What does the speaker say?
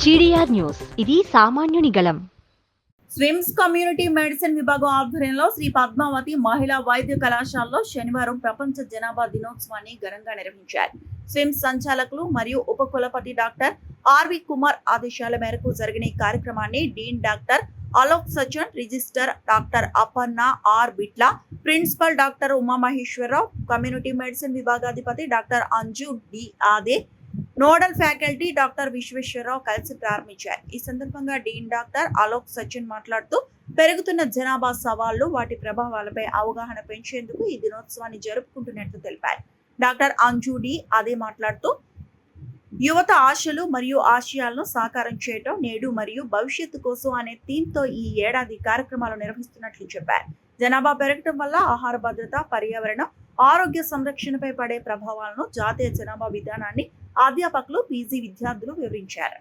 GDR news, ఇది సామాన్యుని గళం. స్విమ్స్ కమ్యూనిటీ మెడిసిన్ విభాగం ఆధ్వర్యంలో శ్రీ పద్మావతి మహిళా వైద్య కళాశాలలో శనివారం ప్రపంచ జనాభా దినోత్సవాన్ని ఘనంగా నిర్వహించారు. స్విమ్స్ సంచాలకులు మరియు ఉపకులపతి డాక్టర్ ఆర్వి కుమార్ ఆదేశాల మేరకు జరిగిన ఈ కార్యక్రమాన్ని dean doctor Alok Sachan, register doctor Aparna R Bitla, principal doctor Umamaheswara Rao, community medicine విభాగాధిపతి doctor Anju D Ade, nodal faculty doctor Visweswara Rao కలిసి ప్రారంభించారు. ఈ సందర్భంగా డీన్ డాక్టర్ అలోక్ సచిన్ మాట్లాడుతూ పెరుగుతున్న జనాభా సవాళ్లు, వాటి ప్రభావాలపై అవగాహన పెంచేందుకు ఈ దినోత్సవాన్ని జరుపుకుంటున్నట్లు తెలిపారు. డాక్టర్ అంజు డి ఆదే మాట్లాడుతూ యువత ఆశలు మరియు ఆశయాలను సాకారం చేయటం నేడు మరియు భవిష్యత్తు కోసం అనే థీమ్తో ఈ ఏడాది కార్యక్రమాలు నిర్వహిస్తున్నట్లు చెప్పారు. జనాభా పెరగటం వల్ల ఆహార భద్రత, పర్యావరణం, ఆరోగ్య సంరక్షణపై పడే ప్రభావాలను జాతీయ జనాభా విధానాన్ని అధ్యాపకులు, పీజీ విద్యార్థులు వివరించారు.